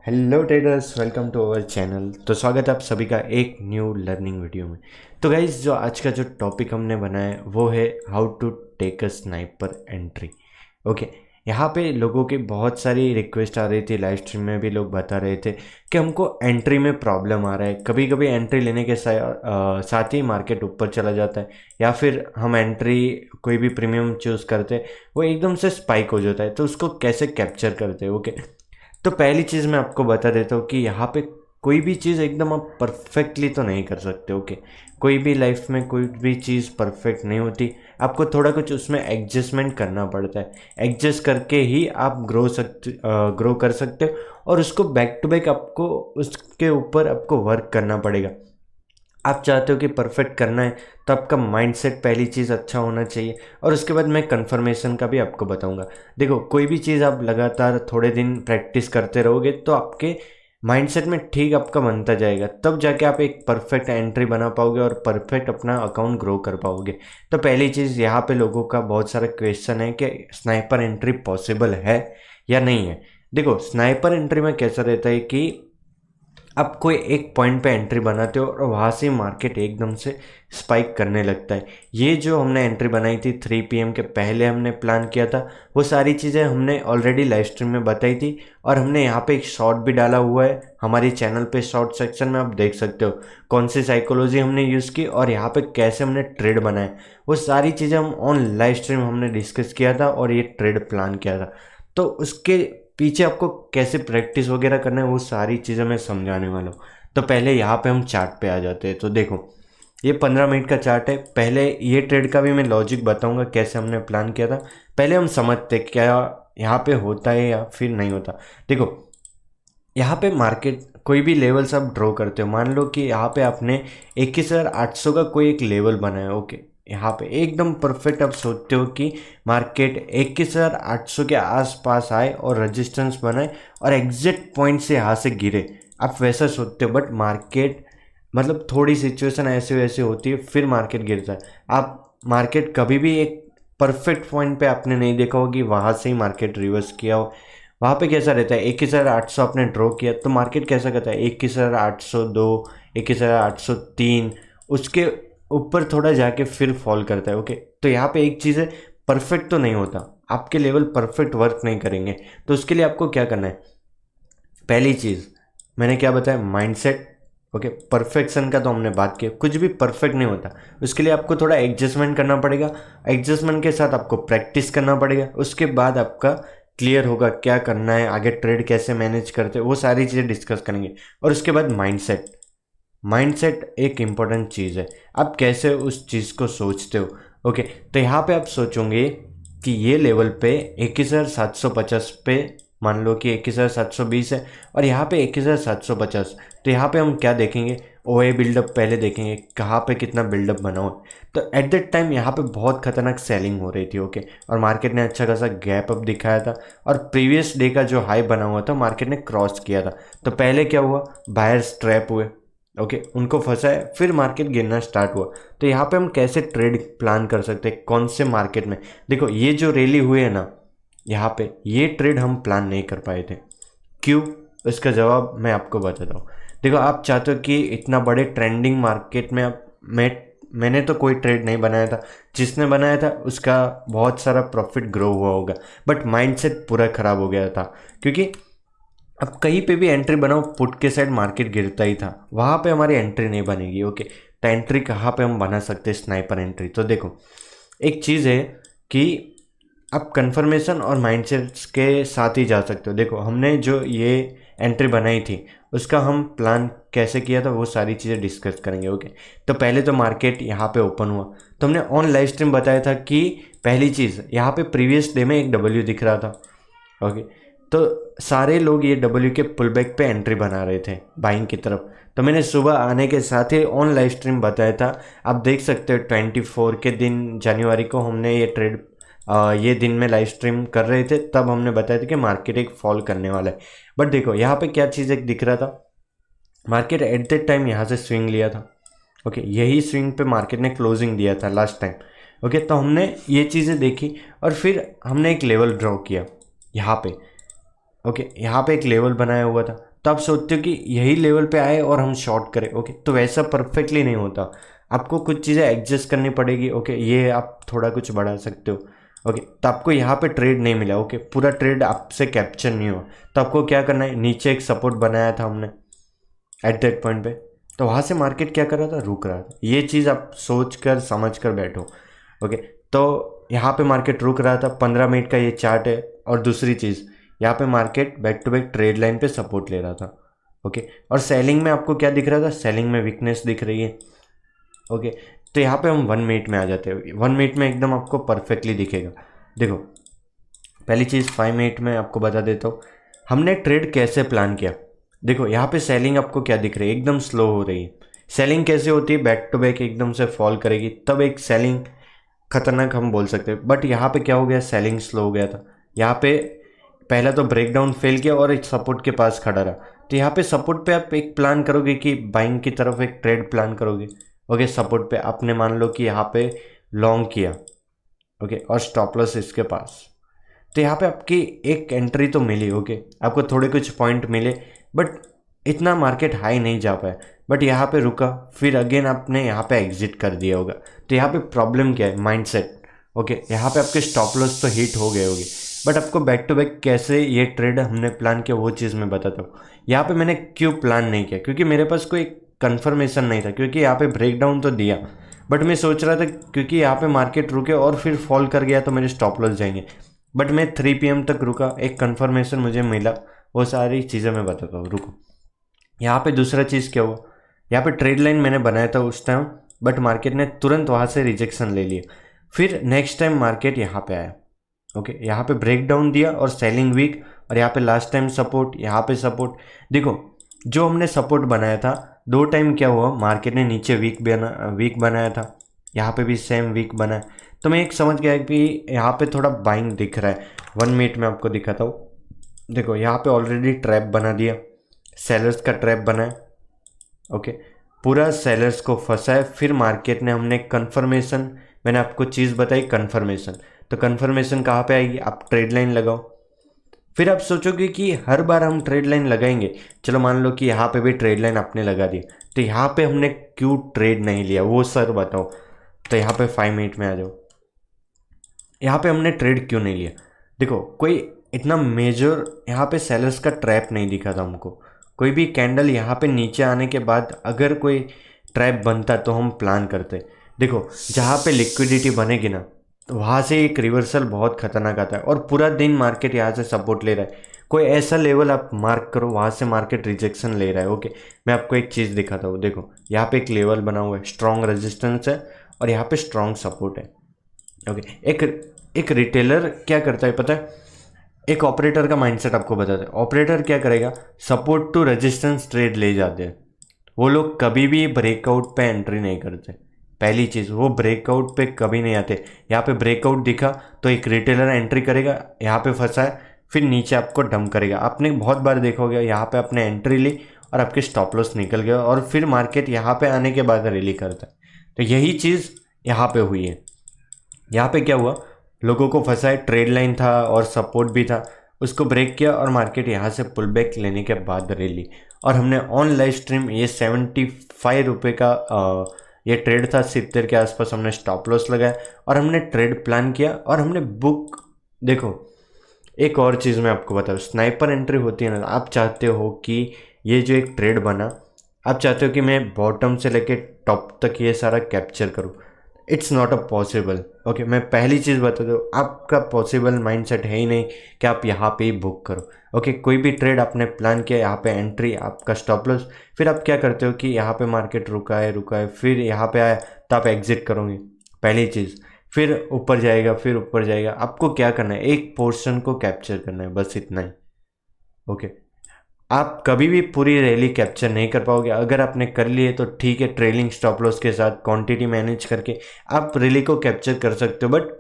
Hello traders, welcome to our channel. तो स्वागत है आप सभी का एक न्यू लर्निंग वीडियो में। तो गाइज, जो आज का जो टॉपिक हमने बनाया है वो है how to take a sniper entry. Okay, यहाँ पे लोगों की बहुत सारी रिक्वेस्ट आ रही थी, लाइव स्ट्रीम में भी लोग बता रहे थे कि हमको एंट्री में प्रॉब्लम आ रहा है। कभी कभी एंट्री लेने के साथ ही मार्केट ऊपर चला जाता है, या फिर हम एंट्री कोई भी प्रीमियम चूज़ करते हैं वो एकदम से स्पाइक हो जाता है। तो उसको कैसे कैप्चर करते हैं? ओके, तो पहली चीज़ मैं आपको बता देता हूँ कि यहाँ पे कोई भी चीज़ एकदम आप परफेक्टली तो नहीं कर सकते। ओके, कोई भी लाइफ में कोई भी चीज़ परफेक्ट नहीं होती। आपको थोड़ा कुछ उसमें एडजस्टमेंट करना पड़ता है। एडजस्ट करके ही आप ग्रो कर सकते हो, और उसको बैक टू बैक आपको उसके ऊपर आपको वर्क करना पड़ेगा। आप चाहते हो कि परफेक्ट करना है तो आपका माइंडसेट पहली चीज़ अच्छा होना चाहिए, और उसके बाद मैं कन्फर्मेशन का भी आपको बताऊंगा। देखो, कोई भी चीज़ आप लगातार थोड़े दिन प्रैक्टिस करते रहोगे तो आपके माइंडसेट में ठीक आपका बनता जाएगा, तब जाके आप एक परफेक्ट एंट्री बना पाओगे और परफेक्ट अपना अकाउंट ग्रो कर पाओगे। तो पहली चीज़, यहाँ पे लोगों का बहुत सारा क्वेश्चन है कि स्नाइपर एंट्री पॉसिबल है या नहीं है। देखो, स्नाइपर एंट्री में कैसा रहता है कि आप कोई एक पॉइंट पे एंट्री बनाते हो और वहाँ से मार्केट एकदम से स्पाइक करने लगता है। ये जो हमने एंट्री बनाई थी 3 PM के पहले हमने प्लान किया था, वो सारी चीज़ें हमने ऑलरेडी लाइव स्ट्रीम में बताई थी, और हमने यहाँ पे एक शॉर्ट भी डाला हुआ है हमारी चैनल पे। शॉर्ट सेक्शन में आप देख सकते हो कौन सी साइकोलॉजी हमने यूज़ की और यहाँ पे कैसे हमने ट्रेड बनाया। वो सारी चीज़ें हम ऑन लाइव स्ट्रीम हमने डिस्कस किया था और ये ट्रेड प्लान किया था। तो उसके पीछे आपको कैसे प्रैक्टिस वगैरह करना है वो सारी चीज़ें मैं समझाने वाला हूँ। तो पहले यहाँ पे हम चार्ट पे आ जाते हैं। तो देखो, ये 15 मिनट का चार्ट है। पहले ये ट्रेड का भी मैं लॉजिक बताऊंगा कैसे हमने प्लान किया था। पहले हम समझते क्या यहाँ पे होता है या फिर नहीं होता। देखो, यहाँ पे मार्केट कोई भी लेवल्स आप ड्रॉ करते हो, मान लो कि यहाँ पे आपने 21,800 का कोई एक लेवल बनाया। ओके, यहाँ पे एकदम परफेक्ट आप सोचते हो कि मार्केट 21,800 के आसपास आए और रेजिस्टेंस बनाए और एग्जैक्ट पॉइंट से यहाँ से गिरे। आप वैसा सोचते हो, बट मार्केट मतलब थोड़ी सिचुएशन ऐसे वैसे होती है, फिर मार्केट गिरता है। आप मार्केट कभी भी एक परफेक्ट पॉइंट पे आपने नहीं देखा होगी वहाँ से ही मार्केट रिवर्स किया हो। वहाँ पे कैसा रहता है, 21,800 आपने ड्रॉ किया तो मार्केट कैसा करता है, 21,802, 21,803, उसके ऊपर थोड़ा जाके फिर फॉल करता है। ओके, तो यहाँ पे एक चीज़ है, परफेक्ट तो नहीं होता, आपके लेवल परफेक्ट वर्क नहीं करेंगे। तो उसके लिए आपको क्या करना है, पहली चीज़ मैंने क्या बताया, माइंडसेट। ओके, परफेक्शन का तो हमने बात की, कुछ भी परफेक्ट नहीं होता, उसके लिए आपको थोड़ा एडजस्टमेंट करना पड़ेगा। एडजस्टमेंट के साथ आपको प्रैक्टिस करना पड़ेगा, उसके बाद आपका क्लियर होगा क्या करना है, आगे ट्रेड कैसे मैनेज करते हैं, वो सारी चीज़ें डिस्कस करेंगे। और उसके बाद माइंडसेट। माइंडसेट एक इम्पॉर्टेंट चीज़ है, आप कैसे उस चीज़ को सोचते हो। ओके, तो यहाँ पे आप सोचोगे कि ये लेवल पे 21,750 पे, मान लो कि 21,720 है और यहाँ पे 21,750, तो यहाँ पे हम क्या देखेंगे, ओए बिल्डअप पहले देखेंगे कहाँ पे कितना बिल्डअप बना हो। तो एट दैट टाइम यहाँ पे बहुत खतरनाक सेलिंग हो रही थी। ओके, और मार्केट ने अच्छा खासा गैप अप दिखाया था, और प्रीवियस डे का जो हाई बना हुआ था मार्केट ने क्रॉस किया था। तो पहले क्या हुआ, बायर्स ट्रैप हुए। ओके, उनको फंसाए, फिर मार्केट गिरना स्टार्ट हुआ। तो यहाँ पे हम कैसे ट्रेड प्लान कर सकते हैं, कौन से मार्केट में। देखो, ये जो रैली हुई है ना, यहाँ पे ये ट्रेड हम प्लान नहीं कर पाए थे। क्यों? इसका जवाब मैं आपको बताता हूँ। देखो, आप चाहते हो कि इतना बड़े ट्रेंडिंग मार्केट में मैंने तो कोई ट्रेड नहीं बनाया था, जिसने बनाया था उसका बहुत सारा प्रॉफिट ग्रो हुआ होगा, बट माइंडसेट पूरा ख़राब हो गया था। क्योंकि अब कहीं पे भी एंट्री बनाओ, पुट के साइड मार्केट गिरता ही था, वहाँ पे हमारी एंट्री नहीं बनेगी। ओके, तो एंट्री कहाँ पे हम बना सकते हैं, स्नाइपर एंट्री। तो देखो, एक चीज़ है कि आप कंफर्मेशन और माइंडसेट के साथ ही जा सकते हो। देखो, हमने जो ये एंट्री बनाई थी उसका हम प्लान कैसे किया था वो सारी चीज़ें डिस्कस करेंगे। ओके, तो पहले तो मार्केट यहाँ पे ओपन हुआ, तो हमने ऑन लाइव स्ट्रीम बताया था कि पहली चीज़ यहाँ पे प्रीवियस डे में एक डब्ल्यू दिख रहा था। ओके, तो सारे लोग ये डब्ल्यू के पुल बैक पे एंट्री बना रहे थे बाइंग की तरफ। तो मैंने सुबह आने के साथ ही ऑन लाइव स्ट्रीम बताया था। आप देख सकते हो 24 के दिन जनवरी को हमने ये ट्रेड ये दिन में लाइव स्ट्रीम कर रहे थे, तब हमने बताया था कि मार्केट एक फॉल करने वाला है। बट देखो, यहाँ पे क्या चीज़ एक दिख रहा था, मार्केट एट दैट टाइम यहाँ से स्विंग लिया था। ओके, यही स्विंग पे मार्केट ने क्लोजिंग दिया था लास्ट टाइम। ओके, तो हमने ये चीज़ें देखी और फिर हमने एक लेवल ड्रॉ किया यहाँ पे। ओके, यहाँ पे एक लेवल बनाया हुआ था, तो आप सोचते हो कि यही लेवल पे आए और हम शॉर्ट करें। ओके, तो वैसा परफेक्टली नहीं होता, आपको कुछ चीज़ें एडजस्ट करनी पड़ेगी। ओके, ये आप थोड़ा कुछ बढ़ा सकते हो। ओके, तो आपको यहाँ पे ट्रेड नहीं मिला, ओके, पूरा ट्रेड आपसे कैप्चर नहीं हुआ, तो आपको क्या करना है, नीचे एक सपोर्ट बनाया था हमने एट दैट पॉइंट पे, तो वहाँ से मार्केट क्या कर रहा था, रुक रहा था। ये चीज़ आप सोच कर समझ कर बैठो। ओके, तो यहाँ पे मार्केट रुक रहा था, 15 मिनट का ये चार्ट है। और दूसरी चीज़, यहाँ पे market back to back trade line पे सपोर्ट ले रहा था। ओके, और सेलिंग में आपको क्या दिख रहा था, सेलिंग में वीकनेस दिख रही है। ओके, तो यहाँ पे हम 1 मिनट में आ जाते हैं। 1 मिनट में एकदम आपको परफेक्टली दिखेगा। देखो, पहली चीज़ 5 मिनट में आपको बता देता हूँ हमने ट्रेड कैसे प्लान किया। देखो, यहाँ पे सेलिंग आपको क्या दिख रही है, एकदम स्लो हो रही है। सेलिंग कैसे होती है, बैक टू बैक एकदम से फॉल करेगी, तब एक सेलिंग खतरनाक हम बोल सकते हैं। बट यहाँ पे क्या हो गया, सेलिंग स्लो हो गया था। यहाँ पे पहला तो ब्रेकडाउन फेल किया और एक सपोर्ट के पास खड़ा रहा। तो यहाँ पे सपोर्ट पे आप एक प्लान करोगे कि बाइंग की तरफ एक ट्रेड प्लान करोगे। ओके, सपोर्ट पे आपने मान लो कि यहाँ पे लॉन्ग किया, ओके, और स्टॉप लॉस इसके पास, तो यहाँ पे आपकी एक एंट्री तो मिली। ओके, आपको थोड़े कुछ पॉइंट मिले, बट इतना मार्केट हाई नहीं जा पाया। बट यहाँ पे रुका, फिर अगेन आपने यहाँ पे एग्जिट कर दिया होगा। तो यहाँ पे प्रॉब्लम क्या है, माइंडसेट। ओके, यहाँ पे आपके स्टॉप लॉस तो हिट हो गए होंगे, बट आपको बैक टू बैक कैसे ये ट्रेड हमने प्लान किया वो चीज़ मैं बताता हूँ। यहाँ पे मैंने क्यों प्लान नहीं किया, क्योंकि मेरे पास कोई कंफर्मेशन नहीं था, क्योंकि यहाँ पे ब्रेकडाउन तो दिया, बट मैं सोच रहा था क्योंकि यहाँ पे मार्केट रुके और फिर फॉल कर गया तो मेरे स्टॉप लॉस जाएंगे। बट मैं 3 PM तक रुका, एक कंफर्मेशन मुझे मिला, वो सारी चीज़ें मैं बताता हूँ, रुको। यहाँ पे दूसरा चीज़ क्या हुआ, यहाँ पे ट्रेड लाइन मैंने बनाया था उस टाइम, बट मार्केट ने तुरंत वहाँ से रिजेक्शन ले लिया। फिर नेक्स्ट टाइम मार्केट यहाँ पे आया। ओके, यहाँ पे ब्रेक डाउन दिया और सेलिंग वीक, और यहाँ पे लास्ट टाइम सपोर्ट, यहाँ पे सपोर्ट। देखो, जो हमने सपोर्ट बनाया था 2 टाइम क्या हुआ, मार्केट ने नीचे वीक बनाया था, यहाँ पे भी सेम वीक बना। तो मैं एक समझ गया कि यहाँ पे थोड़ा बाइंग दिख रहा है। 1 मिनट में आपको दिखाता हूँ। देखो, यहाँ पे ऑलरेडी ट्रैप बना दिया, सेलर्स का ट्रैप बना है। ओके, पूरा सेलर्स को फंसा है। फिर मार्केट ने हमने कंफर्मेशन, मैंने आपको चीज़ बताई कंफर्मेशन, तो कंफर्मेशन कहाँ पे आएगी, आप ट्रेड लाइन लगाओ। फिर आप सोचोगे कि हर बार हम ट्रेड लाइन लगाएंगे, चलो मान लो कि यहाँ पे भी ट्रेड लाइन आपने लगा दी, तो यहाँ पे हमने क्यों ट्रेड नहीं लिया वो सर बताओ। तो यहाँ पे 5 मिनट में आ जाओ, यहाँ पे हमने ट्रेड क्यों नहीं लिया। देखो, कोई इतना मेजर यहाँ पे सेलर्स का ट्रैप नहीं दिखा था हमको। कोई भी कैंडल यहाँ पे नीचे आने के बाद अगर कोई ट्रैप बनता तो हम प्लान करते। देखो, जहाँ पे लिक्विडिटी बनेगी ना, तो वहाँ से एक रिवर्सल बहुत खतरनाक आता है, और पूरा दिन मार्केट यहाँ से सपोर्ट ले रहा है। कोई ऐसा लेवल आप मार्क करो वहाँ से मार्केट रिजेक्शन ले रहा है। ओके, मैं आपको एक चीज़ दिखाता हूँ। देखो, यहाँ पे एक लेवल बना हुआ है, स्ट्रॉन्ग रेजिस्टेंस है और यहाँ पे स्ट्रॉन्ग सपोर्ट है। ओके, एक रिटेलर क्या करता है पता है, एक ऑपरेटर का माइंडसेट आपको बताते हैं। ऑपरेटर क्या करेगा, सपोर्ट टू रेजिस्टेंस ट्रेड ले जाते हैं। वो लोग कभी भी ब्रेकआउट पे एंट्री नहीं करते। पहली चीज़, वो ब्रेकआउट पे कभी नहीं आते। यहाँ पे ब्रेकआउट दिखा तो एक रिटेलर एंट्री करेगा, यहाँ पे फंसा है, फिर नीचे आपको डंप करेगा। आपने बहुत बार देखोगे, यहाँ पे आपने एंट्री ली और आपके स्टॉप लॉस निकल गया, और फिर मार्केट यहाँ पे आने के बाद रैली करता है। तो यही चीज़ यहाँ पे हुई है। यहाँ पे क्या हुआ, लोगों को फंसा है, ट्रेड लाइन था और सपोर्ट भी था, उसको ब्रेक किया और मार्केट यहाँ से पुल बैक लेने के बाद रैली। और हमने ऑन लाइव स्ट्रीम ये 75 रुपये का ये ट्रेड था, 70 के आसपास हमने स्टॉप लॉस लगाया और हमने ट्रेड प्लान किया और हमने बुक। देखो, एक और चीज़ मैं आपको बताऊँ, स्नाइपर एंट्री होती है ना, आप चाहते हो कि ये जो एक ट्रेड बना, आप चाहते हो कि मैं बॉटम से लेके टॉप तक ये सारा कैप्चर करूँ। It's not a possible. Okay, मैं पहली चीज़ बता दूँ, आपका पॉसिबल माइंडसेट है ही नहीं कि आप यहाँ पे ही बुक करो। ओके, कोई भी ट्रेड आपने प्लान किया, यहाँ पे एंट्री, आपका स्टॉप लॉस, फिर आप क्या करते हो कि यहाँ पे मार्केट रुका है, फिर यहाँ पे आया तो आप एग्जिट करोगे, पहली चीज़। फिर ऊपर जाएगा, फिर ऊपर जाएगा, आपको क्या करना है, एक पोर्शन को कैप्चर करना है, बस इतना ही। ओके, आप कभी भी पूरी रैली कैप्चर नहीं कर पाओगे। अगर आपने कर लिए तो ठीक है, ट्रेलिंग स्टॉप लॉस के साथ क्वांटिटी मैनेज करके आप रैली को कैप्चर कर सकते हो, बट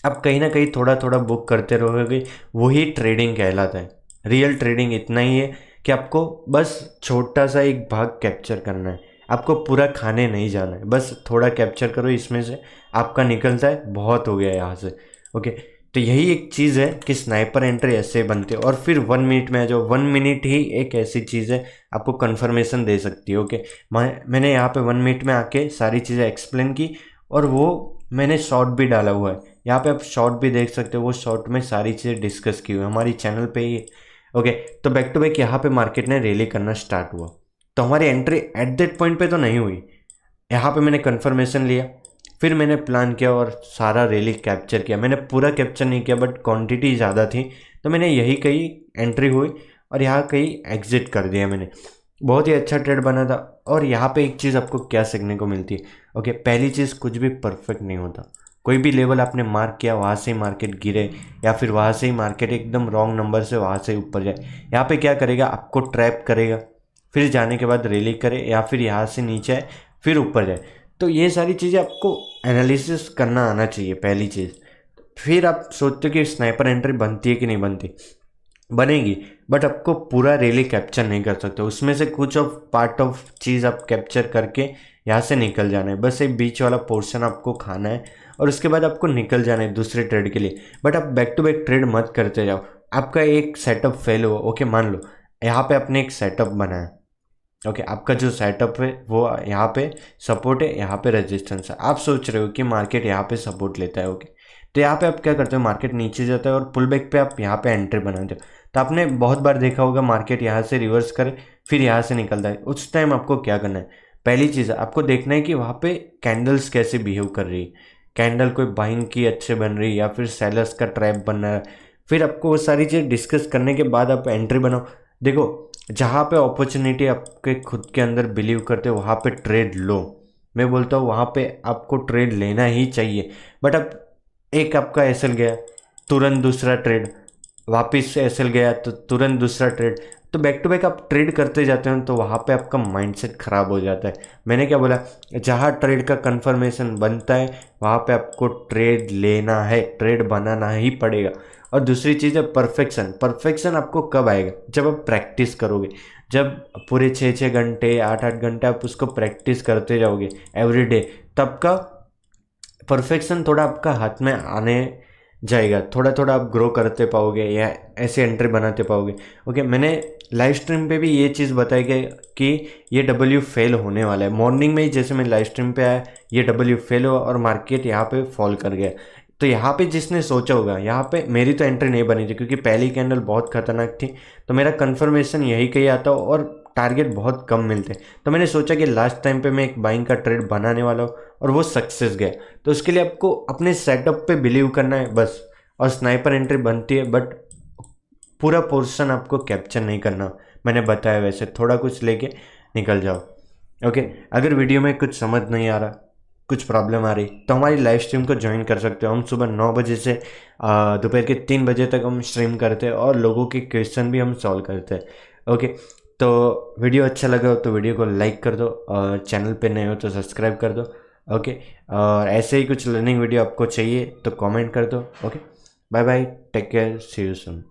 आप कहीं ना कहीं थोड़ा थोड़ा बुक करते रहोगे, वही ट्रेडिंग कहलाता है। रियल ट्रेडिंग इतना ही है कि आपको बस छोटा सा एक भाग कैप्चर करना है, आपको पूरा खाने नहीं जाना है, बस थोड़ा कैप्चर करो, इसमें से आपका निकलता है, बहुत हो गया यहाँ से। ओके, तो यही एक चीज़ है कि स्नाइपर एंट्री ऐसे बनती है। और फिर 1 मिनट में आ जाओ, 1 मिनट ही एक ऐसी चीज़ है आपको कन्फर्मेशन दे सकती है। ओके, मैंने यहाँ पे 1 मिनट में आके सारी चीज़ें एक्सप्लेन की, और वो मैंने शॉर्ट भी डाला हुआ है। यहाँ पे आप शॉर्ट भी देख सकते हो, वो शॉर्ट में सारी चीज़ें डिस्कस की हुई है हमारी चैनल पे ही। ओके, तो बैक टू बैक यहाँ पे मार्केट ने रैली करना स्टार्ट हुआ, तो हमारी एंट्री एट दैट पॉइंट पे तो नहीं हुई। यहाँ पे मैंने कंफर्मेशन लिया, फिर मैंने प्लान किया और सारा रैली कैप्चर किया। मैंने पूरा कैप्चर नहीं किया, बट क्वांटिटी ज़्यादा थी, तो मैंने यही कहीं एंट्री हुई और यहाँ कहीं एग्जिट कर दिया मैंने। बहुत ही अच्छा ट्रेड बना था। और यहाँ पे एक चीज़ आपको क्या सीखने को मिलती है। ओके, पहली चीज़, कुछ भी परफेक्ट नहीं होता। कोई भी लेवल आपने मार्क किया, वहाँ से ही मार्केट गिरे, या फिर वहाँ से ही मार्केट एकदम रॉन्ग नंबर से वहाँ से ऊपर जाए, यहाँ पे क्या करेगा, आपको ट्रैप करेगा, फिर जाने के बाद रैली करे, या फिर यहाँ से नीचे आए फिर ऊपर जाए। तो ये सारी चीज़ें आपको एनालिसिस करना आना चाहिए, पहली चीज़। फिर आप सोचते हो कि स्नाइपर एंट्री बनती है कि नहीं बनती, बनेगी, बट आपको पूरा रैली कैप्चर नहीं कर सकते। उसमें से कुछ ऑफ पार्ट ऑफ चीज़ आप कैप्चर करके यहाँ से निकल जाना है, बस एक बीच वाला पोर्शन आपको खाना है, और उसके बाद आपको निकल जाना है दूसरे ट्रेड के लिए। बट आप बैक टू बैक ट्रेड मत करते जाओ। आपका एक सेटअप फेल हुआ, ओके मान लो यहाँ पे आपने एक सेटअप बनाया, ओके आपका जो सेटअप है वो यहाँ पे सपोर्ट है, यहाँ पे रेजिस्टेंस है। आप सोच रहे हो कि मार्केट यहाँ पे सपोर्ट लेता है, ओके, तो यहाँ पे आप क्या करते हो, मार्केट नीचे जाता है और पुल बैक पे आप यहाँ पे एंट्री बनाते हो। तो आपने बहुत बार देखा होगा मार्केट यहाँ से रिवर्स करे फिर यहाँ से निकलता है। उस टाइम आपको क्या करना है, पहली चीज़ आपको देखना है कि वहाँ पे कैंडल्स कैसे बिहेव कर रही है। कैंडल कोई बाइंग की अच्छे बन रही है या फिर सेलर्स का ट्रैप बन रहा है। फिर आपको वो सारी चीज़ डिस्कस करने के बाद आप एंट्री बनाओ। देखो, जहाँ पे अपॉर्चुनिटी आपके खुद के अंदर बिलीव करते हो वहाँ पे ट्रेड लो। मैं बोलता हूँ वहाँ पे आपको ट्रेड लेना ही चाहिए। बट अब एक आपका एसएल गया, तुरंत दूसरा ट्रेड, वापस एसएल गया तो तुरंत दूसरा ट्रेड, तो बैक टू बैक आप ट्रेड करते जाते हो, तो वहाँ पे आपका माइंडसेट खराब हो जाता है। मैंने क्या बोला, जहाँ ट्रेड का कंफर्मेशन बनता है वहाँ पे आपको ट्रेड लेना है, ट्रेड बनाना ही पड़ेगा। और दूसरी चीज़ है परफेक्शन। परफेक्शन आपको कब आएगा, जब आप प्रैक्टिस करोगे। जब पूरे 6-6 घंटे 8-8 घंटे आप उसको प्रैक्टिस करते जाओगे एवरी डे, तब का परफेक्शन थोड़ा आपका हाथ में आने जाएगा। थोड़ा थोड़ा आप ग्रो करते पाओगे या ऐसे एंट्री बनाते पाओगे। ओके, मैंने लाइव स्ट्रीम पे भी ये चीज़ बताई गई कि ये डब्ल्यू फेल होने वाला है। मॉर्निंग में ही जैसे मैं लाइव स्ट्रीम पे आया, ये डब्ल्यू फेल हुआ और मार्केट यहाँ पे फॉल कर गया। तो यहाँ पे जिसने सोचा होगा, यहाँ पे मेरी तो एंट्री नहीं बनी थी क्योंकि पहली कैंडल बहुत खतरनाक थी, तो मेरा कंफर्मेशन यही कहीं आता और टारगेट बहुत कम मिलते। तो मैंने सोचा कि लास्ट टाइम पे मैं एक बाइंग का ट्रेड बनाने वाला हूँ और वो सक्सेस गया। तो उसके लिए आपको अपने सेटअप पे बिलीव करना है बस। और स्नाइपर एंट्री बनती है, बट पूरा पोर्शन आपको कैप्चर नहीं करना। मैंने बताया वैसे थोड़ा कुछ लेके निकल जाओ। ओके, अगर वीडियो में कुछ समझ नहीं आ रहा, कुछ प्रॉब्लम आ रही, तो हमारी लाइव स्ट्रीम को ज्वाइन कर सकते हो। हम सुबह 9 बजे से दोपहर के 3 बजे तक हम स्ट्रीम करते हैं और लोगों के क्वेश्चन भी हम सॉल्व करते हैं। ओके, तो वीडियो अच्छा लगा हो तो वीडियो को लाइक कर दो, और चैनल पे नए हो तो सब्सक्राइब कर दो। ओके, और ऐसे ही कुछ लर्निंग वीडियो आपको चाहिए तो कमेंट कर दो। Okay, bye bye, take care, see you soon.